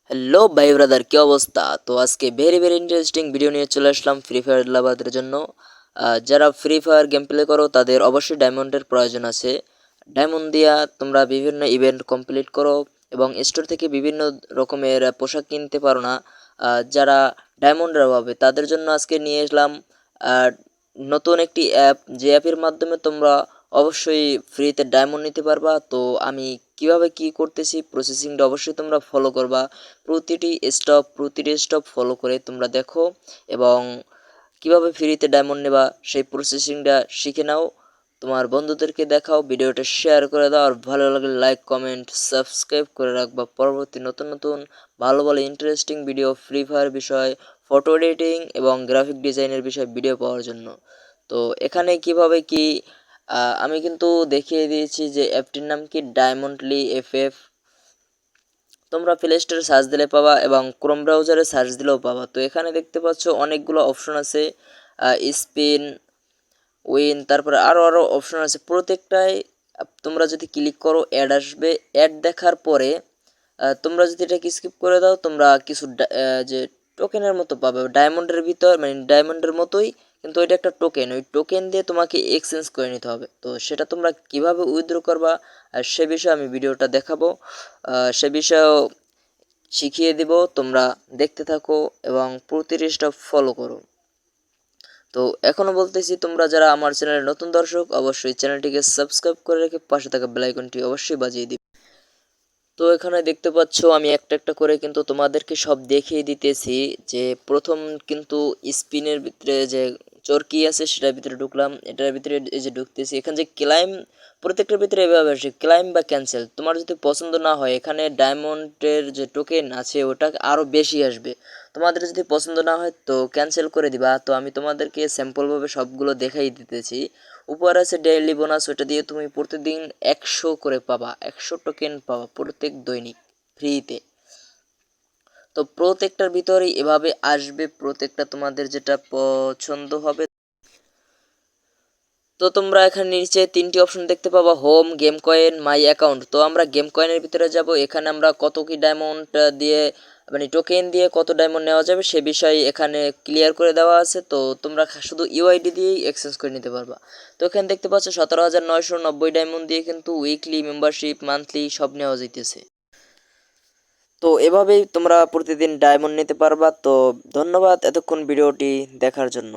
Hello ভাই brother, কি অবস্থা? তো আজকে ভেরি ভেরি ইন্টারেস্টিং ভিডিও নিয়ে চলে আসলাম ফ্রি ফায়ার লাভারদের জন্য। যারা ফ্রি ফায়ার গেম প্লে করো তাদের অবশ্যই ডায়মন্ডের প্রয়োজন আছে। ডায়মন্ড দিয়া তোমরা বিভিন্ন ইভেন্ট কমপ্লিট করো এবং স্টোর থেকে বিভিন্ন রকমের পোশাক কিনতে পারো না। যারা ডায়মন্ডের অভাবে তাদের জন্য আজকে নিয়ে এসলাম আহ, নতুন একটি অ্যাপ, যে অ্যাপের মাধ্যমে তোমরা অবশ্যই ফ্রিতে ডায়মন্ড নিতে পারবা। তো আমি কিভাবে কি করতেছি প্রসেসিংটা অবশ্যই তোমরা ফলো করবা। প্রতিটি স্টপ ফলো করে তোমরা দেখো এবং কিভাবে ফ্রিতে ডায়মন্ড নেবা সেই প্রসেসিংটা শিখে নাও। তোমার বন্ধুদেরকে দেখাও, ভিডিওটা শেয়ার করে দাও, আর ভালো লাগলে লাইক কমেন্ট সাবস্ক্রাইব করে রাখবা পরবর্তী নতুন নতুন ভালো ভালো ইন্টারেস্টিং ভিডিও, ফ্রি ফায়ার বিষয়, ফটো এডিটিং এবং গ্রাফিক ডিজাইনের বিষয়ে ভিডিও পাওয়ার জন্য। তো এখানে কিভাবে কি আমি কিন্তু দেখিয়ে দিয়েছি যে অ্যাপটির নাম কি ডায়মন্ডলি এফএফ। তোমরা প্লে স্টোরে সার্চ দিলে পাবা এবং ক্রোম ব্রাউজারে সার্চ দিলেও পাবা। তো এখানে দেখতে পাচ্ছ অনেকগুলো অপশন আছে, স্পিন, উইন, তারপরে আরও অপশন আছে। প্রত্যেকটাই তোমরা যদি ক্লিক করো অ্যাড আসবে। অ্যাড দেখার পরে তোমরা যদি এটাকে স্কিপ করে দাও, তোমরা কিছু যে টোকেনের মতো পাবে ডায়মন্ডের ভিতর, মানে ডায়মন্ডের মতোই, কিন্তু এটা একটা টোকেন। ওই টোকেন দিয়ে তোমাকে এক্সচেঞ্জ করে নিতে হবে। তো সেটা তোমরা কিভাবে উইথড্র করবা আর সে বিষয়ে আমি ভিডিওটা দেখাবো, সে বিষয়েও শিখিয়ে দিব। তোমরা দেখতে থাকো এবং প্রতিটি স্টেপ ফলো করো। তো এখনও বলতেছি, তোমরা যারা আমার চ্যানেলের নতুন দর্শক অবশ্যই চ্যানেলটিকে সাবস্ক্রাইব করে রেখে পাশে থাকা বেল আইকনটি অবশ্যই বাজিয়ে দিবে। তো এখানে দেখতে পাচ্ছ আমি একটা একটা করে কিন্তু তোমাদেরকে সব দেখিয়ে দিতেছি। যে প্রথম কিন্তু স্পিনের ভিতরে যে চরকি আছে সেটার ভিতরে ঢুকলাম, এটার ভিতরে এই যে ঢুকতেছি। এখানে যে ক্লাইম, প্রত্যেকটার ভিতরে এভাবে আসে ক্লাইম বা ক্যান্সেল। তোমার যদি পছন্দ না হয়, এখানে ডায়মন্ডের যে টোকেন আছে ওটা আরও বেশি আসবে। তোমাদের যদি পছন্দ না হয় তো ক্যান্সেল করে দিবা। তো আমি তোমাদেরকে স্যাম্পলভাবে সবগুলো দেখাই দিতেছি। উপর আছে ডেইলি বোনাস, ওটা দিয়ে তুমি প্রতিদিন 100 করে পাবা, 100 টোকেন পাবা প্রত্যেক দৈনিক ফ্রিতে। তো প্রত্যেকটার ভিতরেই এভাবে আসবে, প্রত্যেকটা তোমাদের যেটা পছন্দ হবে। তো তোমরা এখানে নিচে তিনটি অপশন দেখতে পাবা, home, game coin, my account. তো আমরা গেম কয়েনের ভিতরে যাব। এখানে আমরা কত কি ডায়মন্ড দিয়ে, মানে টোকেন দিয়ে কত ডায়মন্ড নেওয়া যাবে সে বিষয়ে এখানে ক্লিয়ার করে দেওয়া আছে। তো তোমরা শুধু ইউআইডি দিয়েই এক্সচেঞ্জ করে নিতে পারবা। তো এখানে দেখতে পাচ্ছ 17,990 ডায়মন্ড দিয়ে কিন্তু উইকলি মেম্বারশিপ, মান্থলি সব নেওয়া যাইতেছে। তো এভাবেই তোমরা প্রতিদিন ডায়মন্ড নিতে পারবা। তো ধন্যবাদ এতক্ষণ ভিডিওটি দেখার জন্য।